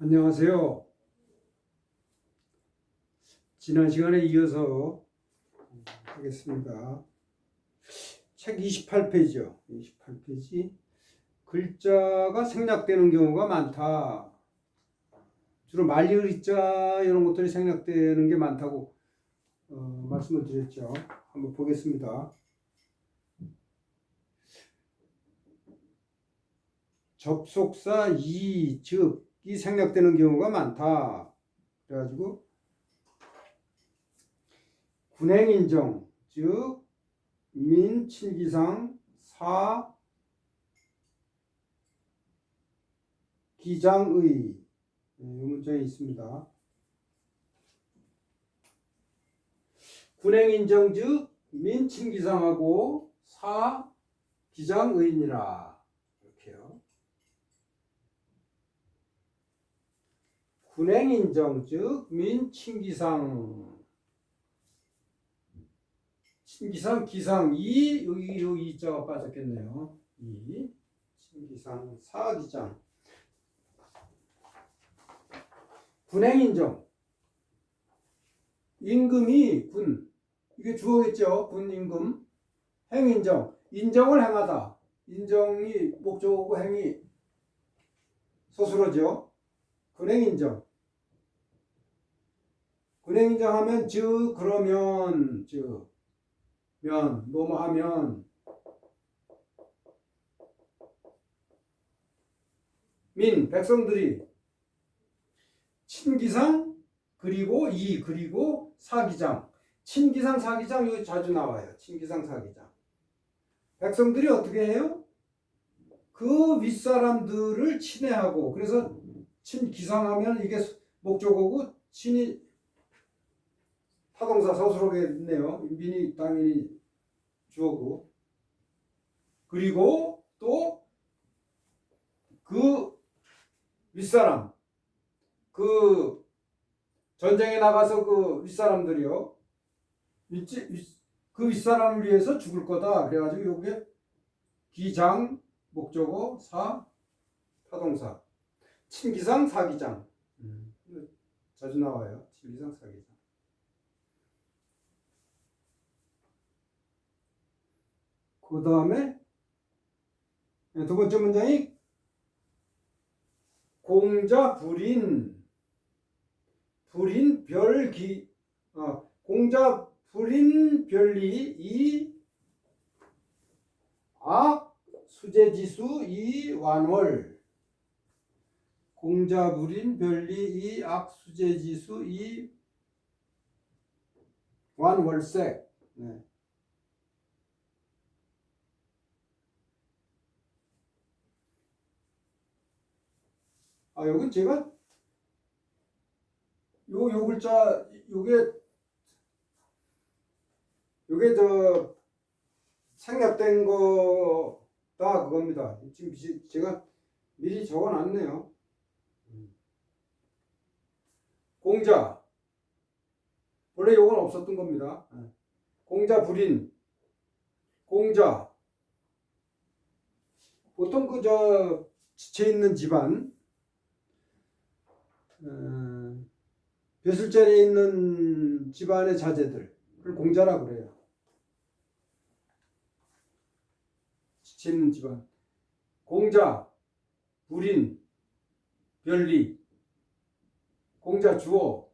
안녕하세요. 지난 시간에 이어서 하겠습니다. 책 28페이지요. 28페이지. 글자가 생략되는 경우가 많다. 주로 말리을자 이런 것들이 생략되는 게 많다고 말씀을 드렸죠. 한번 보겠습니다. 접속사 이, 즉이 생략되는 경우가 많다. 그래가지고 군행인정, 즉 민, 칠기상, 사, 기장의 이 문장이 있습니다. 군행인정, 즉 민, 칠기상하고 사, 기장의니라. 이렇게요. 군행인정, 즉 민, 칠기상, 신기상, 기상, 이, 여기 이자가 빠졌겠네요. 이, 신기상, 사기장. 군행인정. 임금이 군. 이게 주어겠죠. 군 임금. 행인정. 인정을 행하다. 인정이 목적어고 행이 서술어죠. 군행인정. 군행인정 하면 즉, 그러면, 즉. 면, 뭐뭐 하면, 민, 백성들이, 친기상, 그리고 이, 그리고 사기장. 친기상, 사기장, 여기 자주 나와요. 친기상, 사기장. 백성들이 어떻게 해요? 그 윗사람들을 친애하고, 그래서 친기상하면 이게 목적어고, 친이 타동사 서술어게 있네요. 민이 당연히 주어고. 그리고 또 그 윗사람, 그 전쟁에 나가서 그 윗사람들이요. 그 윗사람을 위해서 죽을 거다. 그래가지고 요게 기장, 목적어, 사, 타동사. 친기상, 사기장. 자주 나와요. 친기상, 사기장. 그 다음에 두 번째 문장이 공자 불인 별기 공자 불인 별리 이 악 수제지수 이 완월. 공자 불인 별리 이 악 수제지수 이 완월색. 네. 여기 제가 요 글자 요게 저 생략된 거다 그겁니다. 지금 제가 미리 적어놨네요. 공자 원래 요건 없었던 겁니다. 공자 불인 공자 보통 그 저 지체 있는 집안 벼슬자리에 있는 집안의 자제들 그걸 공자라 그래요. 지체 있는 집안. 공자, 불인, 별리. 공자 주어,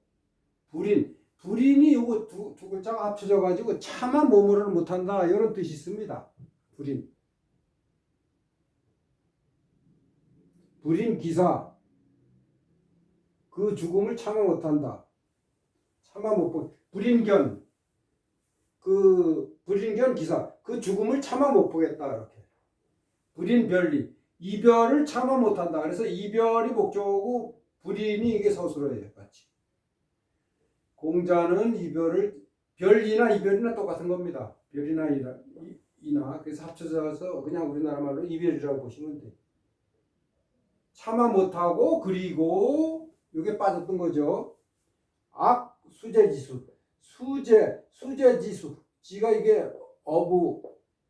불인. 불인이 요거 두 글자가 합쳐져 가지고 차마 뭐뭐를 못한다 이런 뜻이 있습니다. 불인. 불인 기사. 그 죽음을 참아 못한다. 참아 못 보. 불인견. 그 불인견 기사. 그 죽음을 참아 못 보겠다 이렇게. 불인별리. 이별을 참아 못한다. 그래서 이별이 목적어고 불인이 이게 서술어예요. 같이. 공자는 이별을 별이나 이별이나 똑같은 겁니다. 별이나 이나 그래서 합쳐져서 그냥 우리나라 말로 이별이라고 보시면 돼요. 참아 못하고 그리고 이게 빠졌던 거죠. 악 수제지수. 수제지수. 지가 이게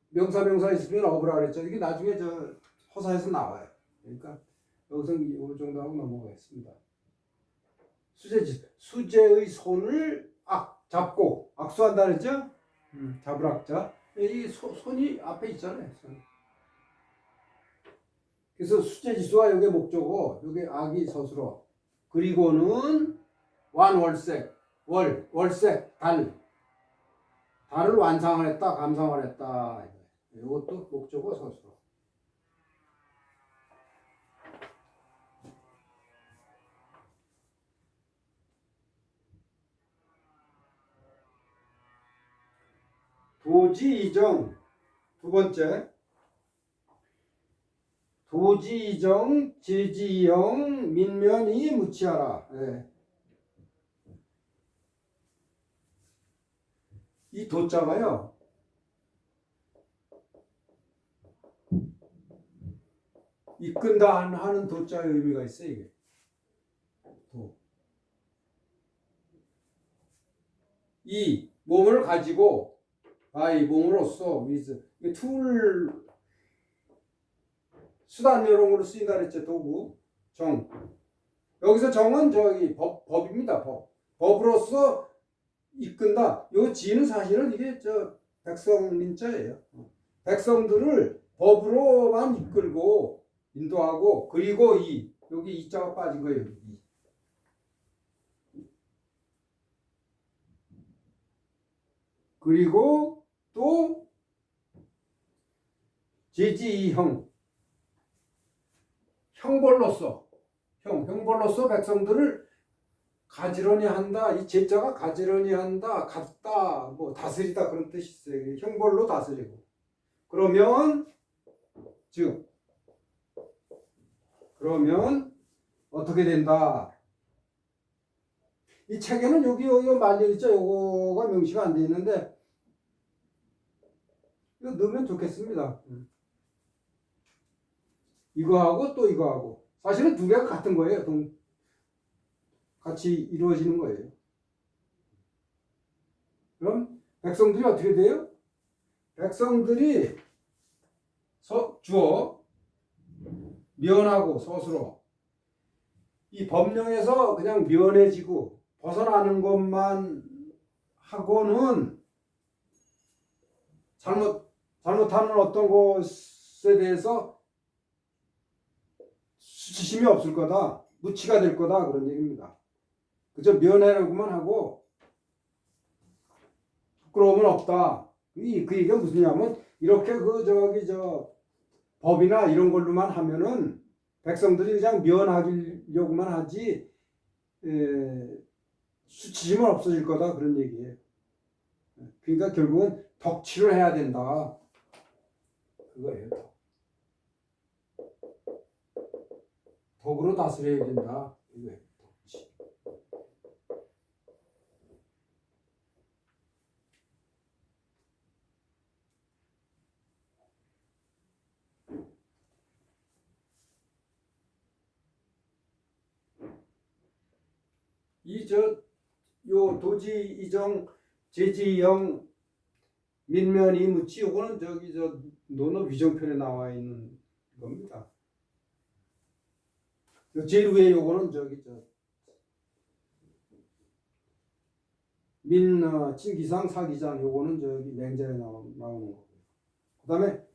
명사 있으면 어부라 그랬죠. 이게 나중에 저 허사에서 나와요. 그러니까 여기서 이 정도 하고 넘어가겠습니다. 수재의 손을 잡고 악수한다 그랬죠? 잡을 악자. 이 손이 앞에 있잖아요. 손. 그래서 수재지수와 요게 목적어, 요게 악이 서술어. 그리고는 완월색, 월색, 달을 완상을 했다, 감상을 했다. 이것도 목적어 서술어. 도지이정 두 번째. 도지이정 제지형 민면이 무치하라. 네. 이 도자가요. 이끈다 하는 도자의 의미가 있어요. 이게. 도. 이 몸을 가지고 이 몸으로써 with 툴 수단 이런 걸로 쓰인다 그랬죠. 도구 정. 여기서 정은 저기 법입니다. 법으로서 이끈다. 요 지는 사실은 이게 백성 민자예요. 백성들을 법으로만 이끌고 인도하고 그리고 여기 이자가 빠진 거예요. 그리고 또 제지형 형벌로서 백성들을 가지런히 한다. 이 제자가 가지런히 한다, 갖다, 뭐 다스리다 그런 뜻이 있어요. 형벌로 다스리고. 그러면 어떻게 된다? 이 책에는 여기 말려 있죠. 요거가 명시가 안 돼 있는데 이거 넣으면 좋겠습니다. 이거하고 또 이거하고 사실은 두 개가 같은 거예요. 같이 이루어지는 거예요. 그럼 백성들이 어떻게 돼요? 백성들이 주어 면하고 서술어 이 법령에서 그냥 면해지고 벗어나는 것만 하고는 잘못하는 어떤 것에 대해서 수치심이 없을 거다. 무치가 될 거다. 그런 얘기입니다. 그저 면해라고만 하고 부끄러움은 없다. 그 얘기가 무슨 냐면 이렇게 법이나 이런 걸로만 하면은 백성들이 그냥 면하려고만 하지 수치심은 없어질 거다. 그런 얘기예요. 그러니까 결국은 덕치를 해야 된다. 그거예요. 덕으로 다스려야 된다. 이거예요. 덕치. 요 도지 이정 제지형 민면이 무치 요거는 논어 위정편에 나와 있는 겁니다. 제일 위에 요거는 친기상 사기장 요거는 맹자에 나오는 거고요. 그 다음에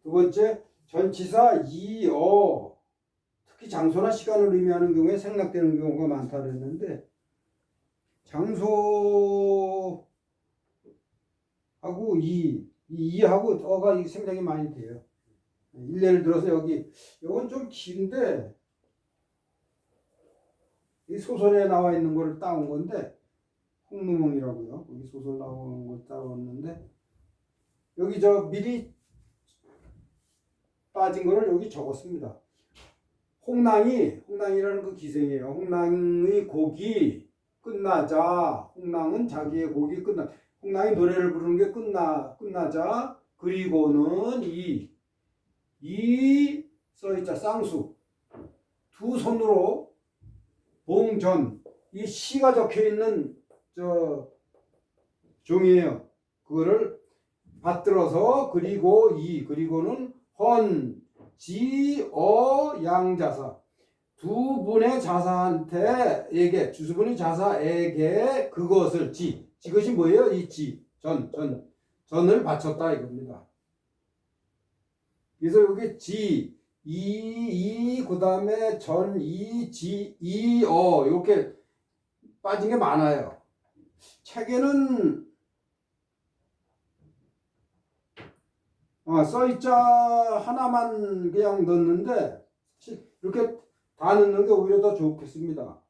두 번째 전치사 이어 특히 장소나 시간을 의미하는 경우에 생략되는 경우가 많다 그랬는데 장소하고 이하고 어가 생략이 많이 돼요. 일례를 들어서 이건 좀 긴데 이 소설에 나와 있는 거를 따온 건데 홍루몽이라고요. 여기 소설 나오는 걸 따왔는데 여기 미리 빠진 거를 여기 적었습니다. 홍랑이라는 그 기생이에요. 홍랑의 곡이 끝나자 홍랑은 자기의 곡이 홍랑이 노래를 부르는 게 끝나자 그리고는 이 써있자 쌍수 두 손으로 봉전 이 시가 적혀 있는 종이에요. 그거를 받들어서 그리고는 헌, 지, 양자사. 두 분의 자사한테 주수분의 자사에게 그것을 지것이 뭐예요? 이 전을 바쳤다 이겁니다. 그래서 여기 그다음에 전, 이렇게 빠진 게 많아요. 책에는 써있자 하나만 그냥 넣었는데 이렇게 다 넣는 게 오히려 더 좋겠습니다.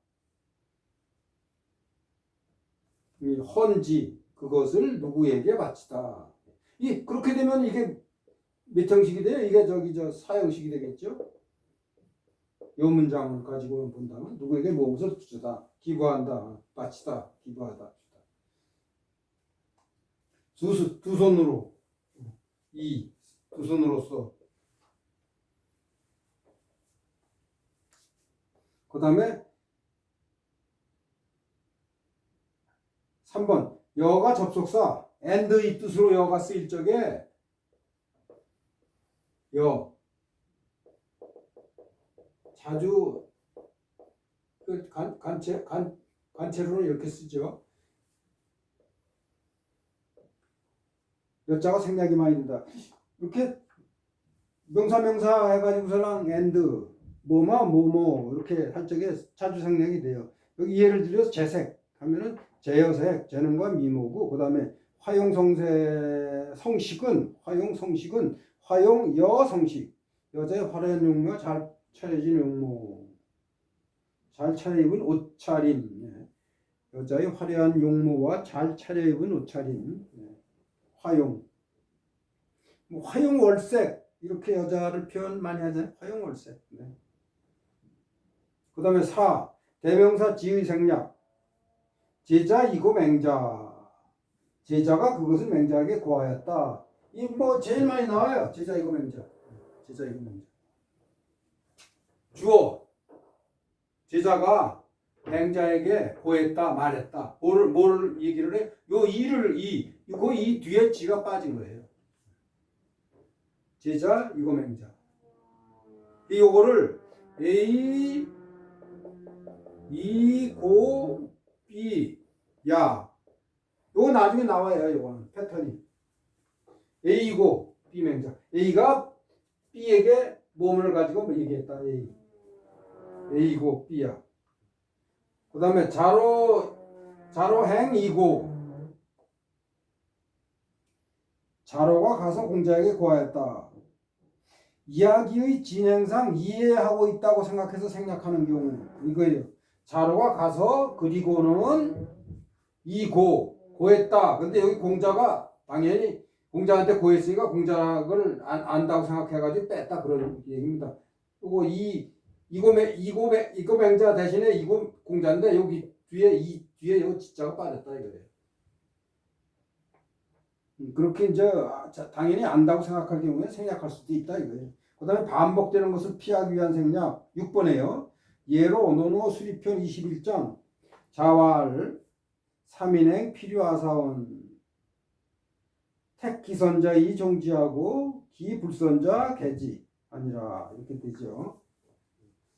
이 헌지 그것을 누구에게 바치다. 그렇게 되면 이게 몇 형식이 돼요? 이게 사형식이 되겠죠? 이 문장을 가지고 본다면 누구에게 무엇을 주다, 기부한다, 바치다, 기부하다, 주다. 두 손으로 두 손으로써. 그 다음에 3번 여가 접속사 and 이 뜻으로 여가 쓰일 적에 자주 간체로는 이렇게 쓰죠. 여자가 생략이 많이 된다. 이렇게 명사 해가지고서랑 and 뭐뭐 이렇게 할 적에 자주 생략이 돼요. 여기 예를 들어서 재색 하면은 재여색, 재능과 미모고, 그 다음에 화용성식, 화용여성식, 여자의 화려한 용모와 잘 차려진 용모, 잘 차려입은 옷차림, 여자의 화려한 용모와 잘 차려입은 옷차림, 화용월색, 이렇게 여자를 표현 많이 하잖아요. 화용월색. 그 다음에 4. 대명사 지의 생략. 제자이고 맹자. 제자가 그것을 맹자에게 고하였다. 이 제일 많이 나와요. 제자이고 맹자. 주어. 제자가 맹자에게 고했다, 말했다. 뭘 얘기를 해? 이 뒤에 지가 빠진 거예요. 제자이고 맹자. 요거를 A, 이, 고, B, 야. 요거 나중에 나와요. 요거는 패턴이. A고 B 맹자. A가 B에게 몸을 가지고 얘기했다. A고 B야. 그 다음에 자로행이고 자로가 가서 공자에게 고하였다. 이야기의 진행상 이해하고 있다고 생각해서 생략하는 경우 이거예요. 자로가 가서 그리고는 고했다. 근데 여기 공자가 당연히 공자한테 고했으니까 공자를 안다고 생각해가지고 뺐다 그런 얘기입니다. 그리고 이고 맹자 대신에 이고 공자인데 여기 뒤에 요 지자가 빠졌다 이거예요. 그렇게 당연히 안다고 생각할 경우에 생략할 수도 있다 이거예요. 그 다음에 반복되는 것을 피하기 위한 생략 6번에요. 예로 노노 수리편 21장 자활 3인행 필요하사원 택기선자 이종지하고 기불선자 개지 아니라 이렇게 되죠.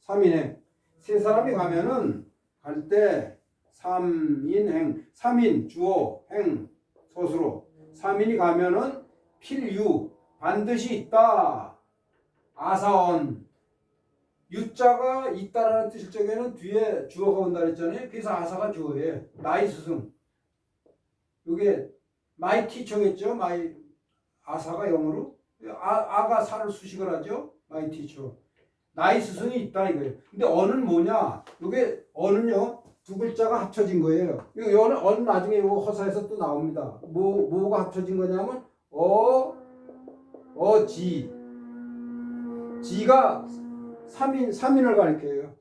3인행 세 사람이 가면은 갈 때 3인행 3인 주어 행 소수로 3인이 가면은 필유 반드시 있다. 아사원 유자가 있다라는 뜻일 적에는 뒤에 주어가 온다 그랬잖아요. 그래서 아사가 주어예요. 나이 스승. 이게 마이 티처겠죠. 아사가 영어로 아가 사를 수식을 하죠. 마이 티처. 나이 스승이 있다 이거예요. 근데 어는 뭐냐? 이게 어는요 두 글자가 합쳐진 거예요. 어는 나중에 이거 허사에서 또 나옵니다. 뭐가 합쳐진 거냐면 지가 3인을 가리켜요.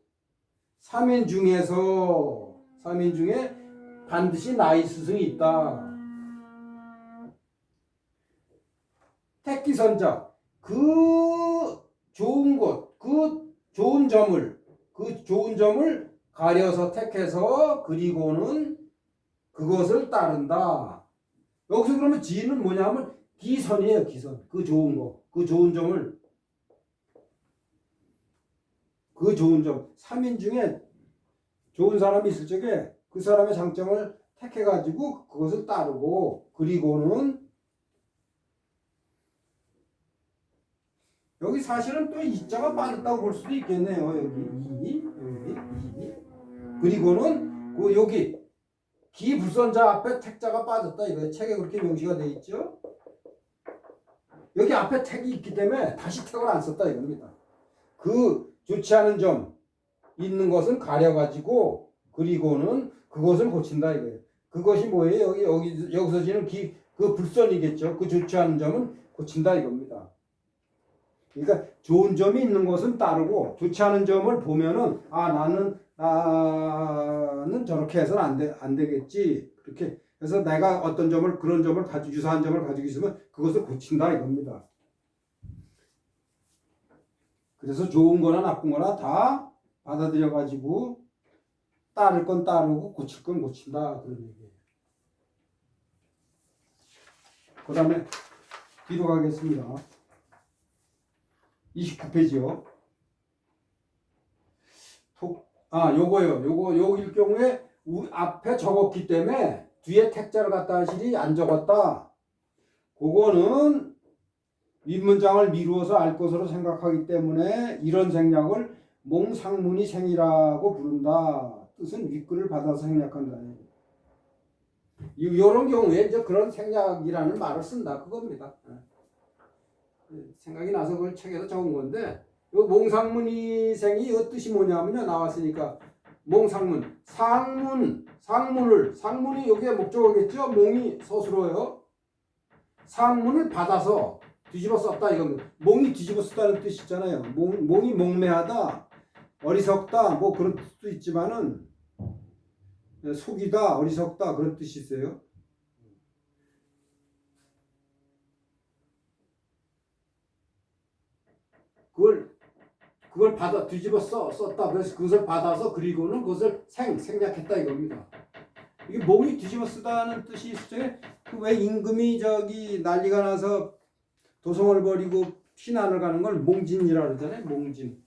3인 중에 반드시 나이 스승이 있다. 택기선자 그 좋은 것, 그 좋은 점을 가려서 택해서 그리고는 그것을 따른다. 여기서 그러면 지는 뭐냐면 기선이에요. 기선. 그 좋은 거. 그 좋은 점을, 그 좋은 점, 3인 중에 좋은 사람이 있을 적에 그 사람의 장점을 택해가지고 그것을 따르고, 그리고는 여기 사실은 또 이자가 빠졌다고 볼 수도 있겠네요. 여기 그리고는 그 여기 기불선자 앞에 택자가 빠졌다 이거예요. 책에 그렇게 명시가 돼 있죠. 여기 앞에 택이 있기 때문에 다시 택을 안 썼다 이겁니다. 그 좋지 않은 점 있는 것은 가려가지고 그리고는 그것을 고친다 이거예요. 그것이 뭐예요? 여기서 지는 그 불선이겠죠. 그 좋지 않은 점은 고친다 이겁니다. 그러니까 좋은 점이 있는 것은 따르고 좋지 않은 점을 보면은 나는 저렇게 해서는 안 되겠지. 그렇게 그래서 내가 어떤 점을 그런 점을 가지고 유사한 점을 가지고 있으면 그것을 고친다 이겁니다. 그래서 좋은 거나 나쁜 거나 다 받아들여 가지고 따를 건 따르고 고칠 건 고친다 그런 얘기예요. 그다음에 뒤로 가겠습니다. 29페이지요. 요거일 경우에 앞에 적었기 때문에 뒤에 택자를 갖다 하시니 안 적었다. 그거는 윗문장을 미루어서 알 것으로 생각하기 때문에 이런 생략을 몽상문이 생이라고 부른다. 뜻은 윗글을 받아서 생략한다. 이런 경우에 이제 그런 생략이라는 말을 쓴다. 그겁니다. 생각이 나서 그걸 책에서 적은 건데, 이 몽상문이생이 이 뜻이 뭐냐면요. 나왔으니까 몽상문, 상문이 여기에 목적어겠죠. 몽이 서술어요. 상문을 받아서 뒤집어 썼다 이겁니다. 몽이 뒤집어 썼다는 뜻이 있잖아요. 몽이 몽매하다, 어리석다, 뭐 그런 뜻도 있지만은 속이다, 어리석다 그런 뜻이 있어요. 그걸 받아 뒤집어 썼다. 그래서 그것을 받아서 그리고는 그것을 생략했다 이겁니다. 이게 몽이 뒤집어 쓰다는 뜻이 있을 때 그 왜 임금이 저기 난리가 나서 도성을 버리고 피난을 가는 걸 몽진이라 그러잖아요. 몽진.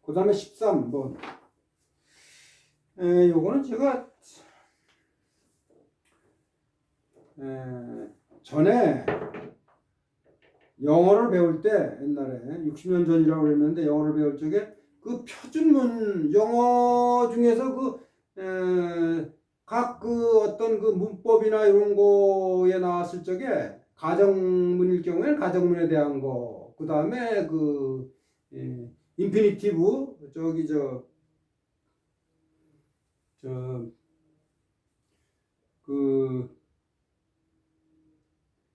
그 다음에 13번. 요거는 제가 전에 영어를 배울 때 옛날에 60년 전이라고 그랬는데 영어를 배울 적에 그 표준문 영어 중에서 각 어떤 그 문법이나 이런 거에 나왔을 적에 가정문일 경우에는 가정문에 대한 거, 그 다음에 인피니티브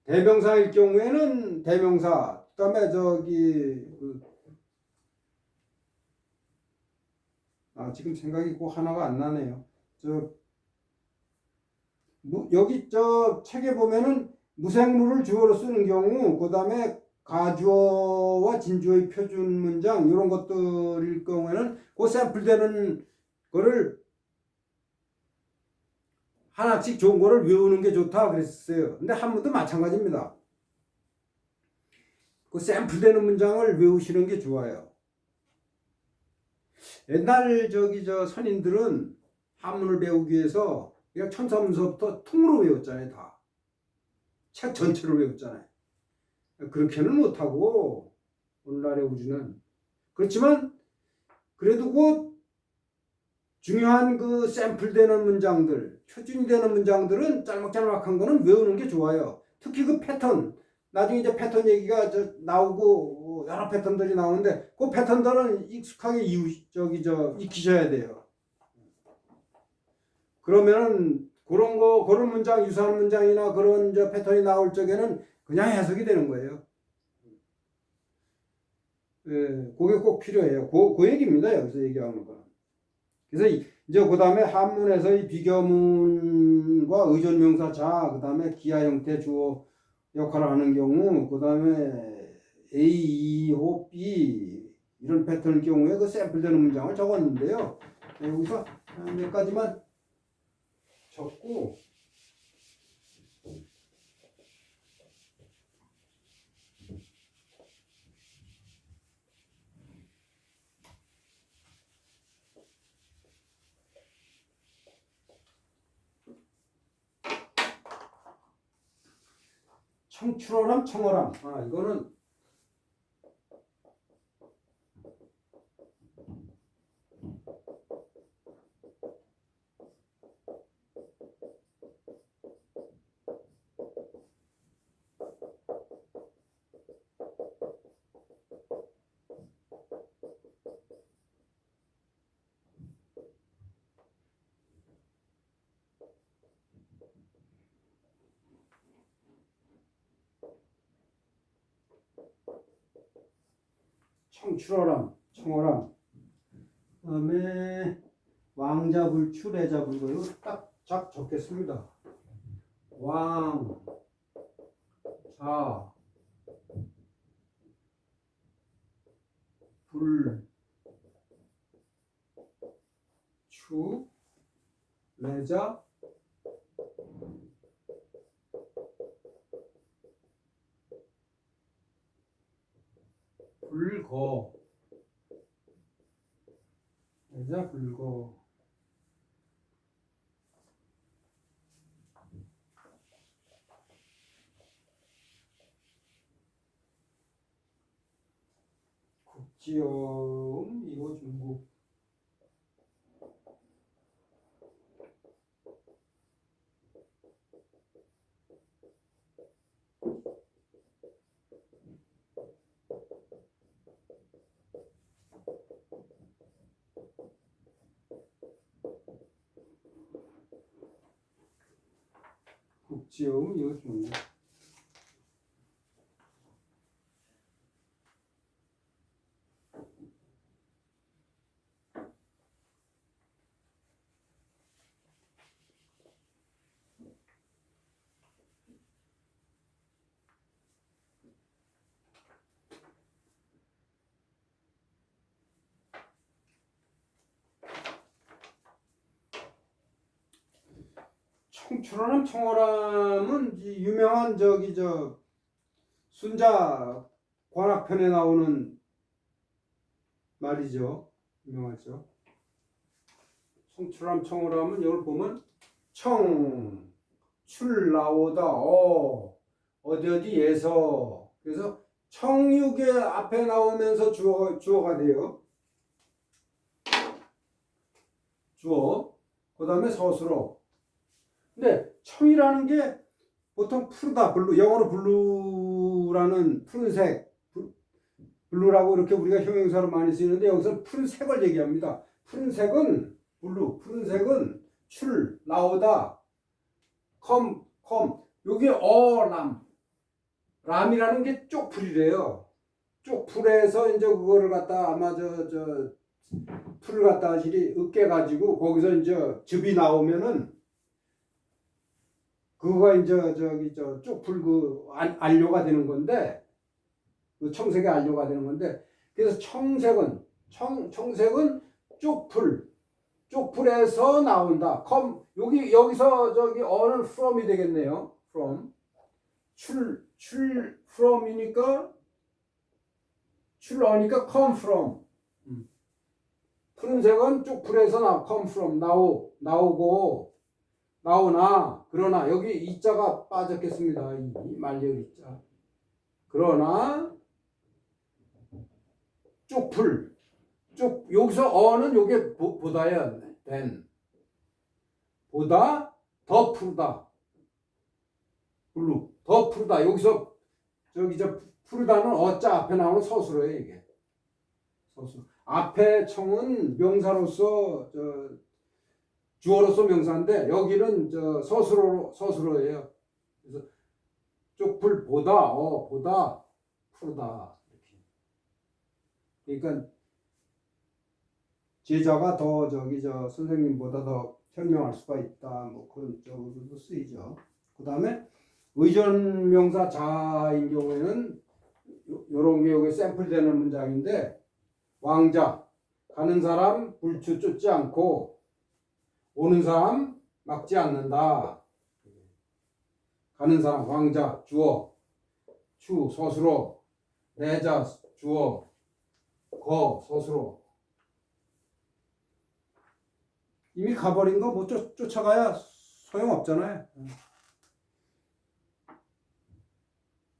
대명사일 경우에는 대명사, 그 다음에 지금 생각이 꼭 하나가 안 나네요. 여기 책에 보면은 무생물을 주어로 쓰는 경우, 그 다음에 가주어와 진주어의 표준 문장, 이런 것들일 경우에는 그 샘플되는 거를 하나씩 좋은 거를 외우는 게 좋다 그랬어요. 근데 한문도 마찬가지입니다. 그 샘플되는 문장을 외우시는 게 좋아요. 옛날 선인들은 한문을 배우기 위해서 그냥 천사문서부터 통으로 외웠잖아요. 다. 책 전체를 외웠잖아요. 그렇게는 못하고 오늘날의 우리는 그렇지만 그래도 그 중요한 그 샘플되는 문장들, 표준이 되는 문장들은 짤막짤막한 거는 외우는 게 좋아요. 특히 그 패턴, 나중에 이제 패턴 얘기가 나오고 여러 패턴들이 나오는데 그 패턴들은 익숙하게 익히셔야 돼요. 그러면은 그런 문장, 유사한 문장이나 그런 패턴이 나올 적에는 그냥 해석이 되는 거예요. 그게 꼭 필요해요. 그 얘기입니다. 여기서 얘기하는 거. 그래서 이제 그 다음에 한문에서 이 비교문과 의존명사 자, 그 다음에 기하 형태 주어 역할을 하는 경우, 그 다음에 A, E, O, B 이런 패턴의 경우에 그 샘플되는 문장을 적었는데요. 여기서 몇 가지만 적고 청출어람 청어람. 이거는 청출어람 청어람. 그다음에 왕자불출 애자불고 이거 딱 적겠습니다. 왕, 자, 불, 추, 레자, 불거, 레자, 불거. 국지엄 이거 중국. 국지엄 이거 중국. 청출어람 청어람은 유명한 순자 관악편에 나오는 말이죠. 유명하죠. 청출어람 청어람은 이걸 보면 출 나오다 어디에서 그래서 청육의 앞에 나오면서 주어가 돼요. 주어. 그 다음에 서술어. 근데 청이라는 게 보통 푸르다, 블루, 영어로 블루라는 푸른색, 블루라고 이렇게 우리가 형용사로 많이 쓰이는데 여기서 푸른색을 얘기합니다. 푸른색은 블루, 푸른색은 출, 나오다, 컴, 여기 람이라는 게 쪽풀이래요. 쪽풀에서 이제 그거를 갖다 아마 풀을 갖다 으깨 가지고 거기서 이제 즙이 나오면은 그거가 이제 쪽풀 안료가 되는 건데 그 청색의 안료가 되는 건데 그래서 청색은 쪽풀에서 나온다. 여기서 어는 from이 되겠네요. from from이니까 출어니까 come from. 푸른색은 쪽풀에서 come from 나오고 나오나 그러나 여기 이자가 빠졌겠습니다. 이 말리을 이자. 그러나 쪽풀 여기서 어는 요게 보다야 된 보다 더 푸르다 블루 더 푸르다 여기서 푸르다는 어자 앞에 나오는 서술어예요. 이게 서술 앞에 청은 명사로서 주어로서 명사인데 여기는 서술어예요. 그래서 쪽풀 보다 푸르다 이렇게. 그러니까 제자가 더 선생님보다 더 현명할 수가 있다. 뭐 그런 쪽으로도 쓰이죠. 그 다음에 의존명사 자인 경우에는 요런 게 여기 샘플되는 문장인데 왕자 가는 사람 불추 쫓지 않고 오는 사람 막지 않는다. 가는 사람 왕자 주어 추 서술어 내자 주어 거 서술어. 이미 가버린 거 뭐 쫓아가야 소용없잖아요.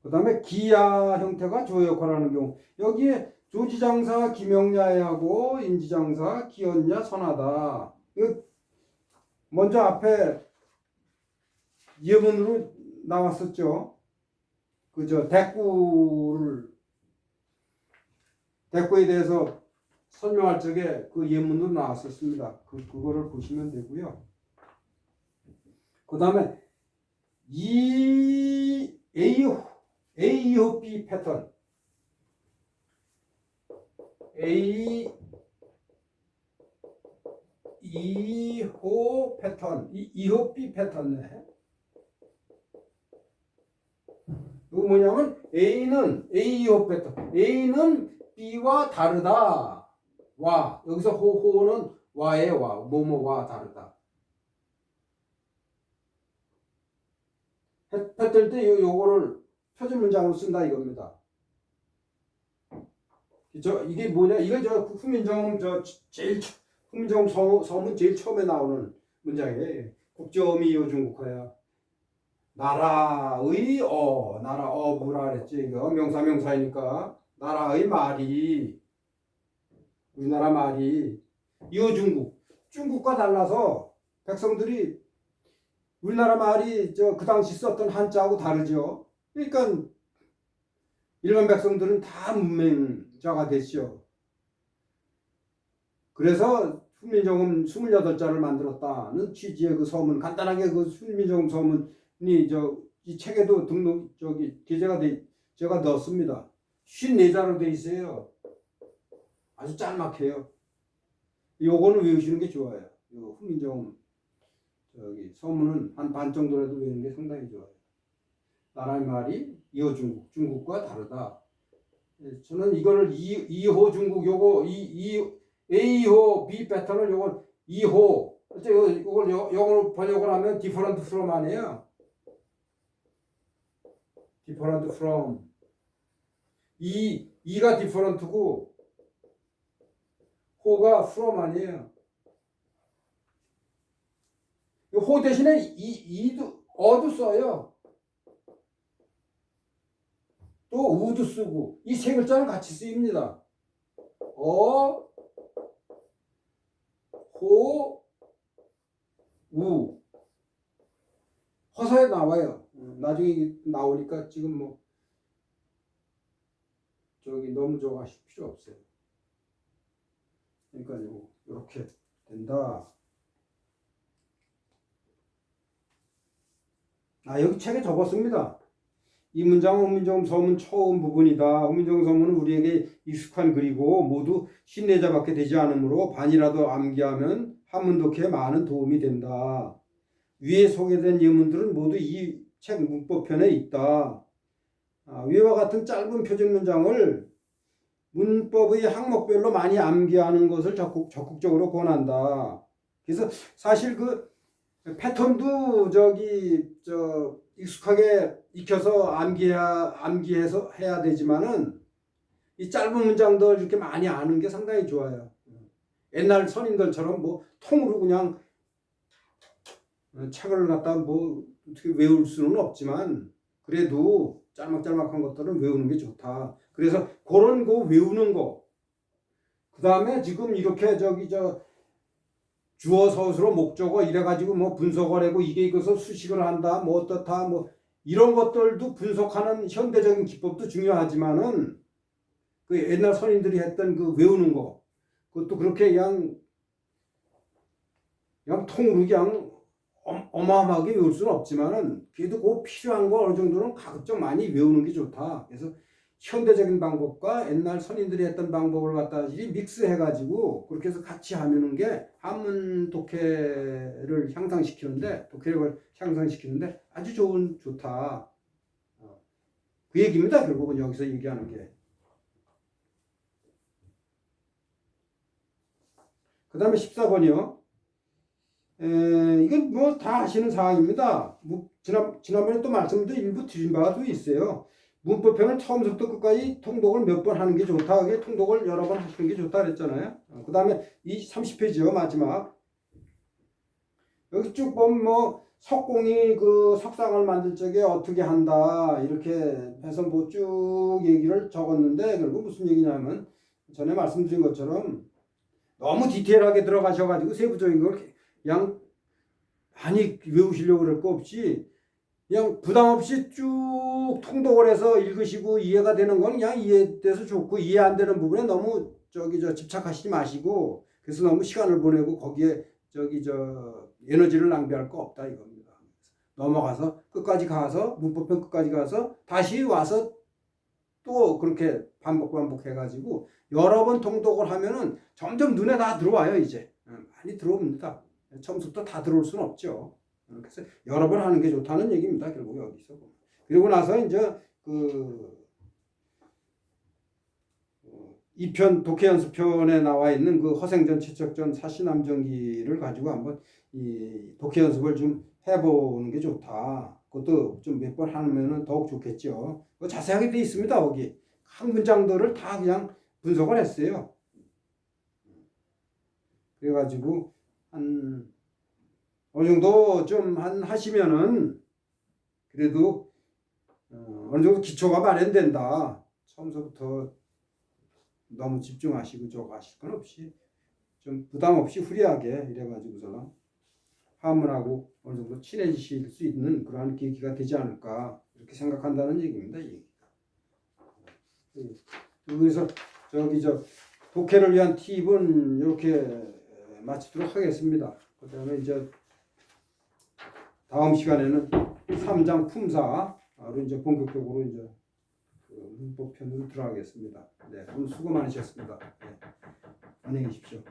그 다음에 기야 형태가 주어 역할을 하는 경우 여기에 조지장사 김영야하고 인지장사 기언야 선하다. 이거 먼저 앞에 예문으로 나왔었죠. 그저 대꾸에 대해서 설명할 적에 그 예문도 나왔었습니다. 그거를 보시면 되고요. 그 다음에 이 A호피 패턴 A이호 패턴 이호피 패턴네. 이거 뭐냐면 A이호 패턴 A는 B와 다르다. 와 여기서 호는 와의 와 뭐뭐와 다르다. 패턴 때 요거를 표준 문장으로 쓴다 이겁니다. 이게 뭐냐? 이게 후민정음 후민정음 서문 제일 처음에 나오는 문장이에요. 국점이 요중국화야. 나라의 나라 뭐라 그랬지? 이거 명사니까 나라의 말이 우리나라 말이 중국과 달라서 백성들이 우리나라 말이 그 당시 썼던 한자하고 다르죠. 그러니까 일반 백성들은 다 문맹자가 됐죠. 그래서 훈민정음 28자를 만들었다는 취지의 그 서문, 간단하게 그 훈민정음 서문이 이 책에도 제가 넣었습니다. 54자로 돼 있어요. 아주 짤막해요. 요거는 외우시는 게 좋아요. 요 훈민정음 서문은 한 반 정도라도 외우는 게 상당히 좋아요. 나라의 말이 중국과 다르다. 저는 이거를 2호 중국 요거 A호 B 패턴을 요걸 2호 이걸 영어로 번역을 하면 different from 아니에요. different from 2가 different고 호가 from 아니에요. 호 대신에 어도 써요. 또 우도 쓰고 이 세 글자는 같이 쓰입니다. 호, 우 허서에 나와요. 나중에 나오니까 지금 너무 저거 하실 필요 없어요. 그러니까 이렇게 된다. 여기 책에 적었습니다. 이 문장은 훈민정음 서문 처음 부분이다. 훈민정음 서문은 우리에게 익숙한 글이고 모두 신내자밖에 되지 않으므로 반이라도 암기하면 한문독해에 많은 도움이 된다. 위에 소개된 예문들은 모두 이 책 문법편에 있다. 위와 같은 짧은 표준 문장을 문법의 항목별로 많이 암기하는 것을 적극적으로 권한다. 그래서 사실 그 패턴도 익숙하게 익혀서 암기해서 해야 되지만은 이 짧은 문장들 이렇게 많이 아는 게 상당히 좋아요. 옛날 선인들처럼 통으로 그냥 책을 갖다 어떻게 외울 수는 없지만 그래도 짤막짤막한 것들은 외우는 게 좋다. 그래서 그런 거 외우는 거. 그 다음에 지금 이렇게 주어 서술어 목적어 이래가지고 분석을 하고 이게 이것을 수식을 한다 어떻다 이런 것들도 분석하는 현대적인 기법도 중요하지만은 그 옛날 선인들이 했던 그 외우는 거 그것도 그렇게 그냥 통으로 그냥 어마어마하게 외울 수는 없지만은 그래도 그 필요한 거 어느 정도는 가급적 많이 외우는 게 좋다. 그래서 현대적인 방법과 옛날 선인들이 했던 방법을 갖다 믹스해가지고 그렇게 해서 같이 하는 게 한문 독해를 향상시키는데 독해력을 향상시키는데 아주 좋다. 그 얘기입니다. 결국은 여기서 얘기하는 게. 그 다음에 14번이요. 이건 뭐 다 아시는 사항입니다. 지난번에 또 말씀도 일부 드린 바가 또 있어요. 문법편을 처음부터 끝까지 통독을 몇 번 하는 게 좋다. 그게 통독을 여러 번 하시는 게 좋다 그랬잖아요. 그 다음에 이 30페이지요, 마지막. 여기 쭉 보면 뭐 석공이 그 석상을 만들 적에 어떻게 한다 이렇게 해서 뭐 쭉 얘기를 적었는데 결국 무슨 얘기냐면 전에 말씀드린 것처럼 너무 디테일하게 들어가셔가지고 세부적인 걸 그냥 많이 외우시려고 그럴 거 없이 그냥 부담 없이 쭉 통독을 해서 읽으시고 이해가 되는 건 그냥 이해돼서 좋고 이해 안 되는 부분에 너무 집착하시지 마시고 그래서 너무 시간을 보내고 거기에 에너지를 낭비할 거 없다 이겁니다. 넘어가서 끝까지 가서 문법편 끝까지 가서 다시 와서 또 그렇게 반복 해가지고 여러 번 통독을 하면은 점점 눈에 다 들어와요. 이제 많이 들어옵니다. 처음부터 다 들어올 수는 없죠. 그래서 여러 번 하는 게 좋다는 얘기입니다. 결국 여기서. 그리고 나서 이제 그 2편 독해연습편에 나와 있는 그 허생전, 최척전, 사시남정기를 가지고 한번 이 독해연습을 좀 해보는 게 좋다. 그것도 좀 몇 번 하면은 더욱 좋겠죠. 자세하게 돼 있습니다. 거기 한 문장들을 다 그냥 분석을 했어요. 그래가지고 한 어느 정도 좀 하시면은 그래도 어느 정도 기초가 마련된다. 처음부터 너무 집중하시고 저거 하실 건 없이 좀 부담 없이 후리하게 이래가지고서 화문하고 어느 정도 친해지실 수 있는 그러한 계기가 되지 않을까 이렇게 생각한다는 얘기입니다. 이 얘기가. 그래서 독해를 위한 팁은 이렇게 마치도록 하겠습니다. 그 다음에 이제 다음 시간에는 3장 품사로 이제 본격적으로 이제 문법편으로 들어가겠습니다. 네, 오늘 수고 많으셨습니다. 네, 안녕히 계십시오.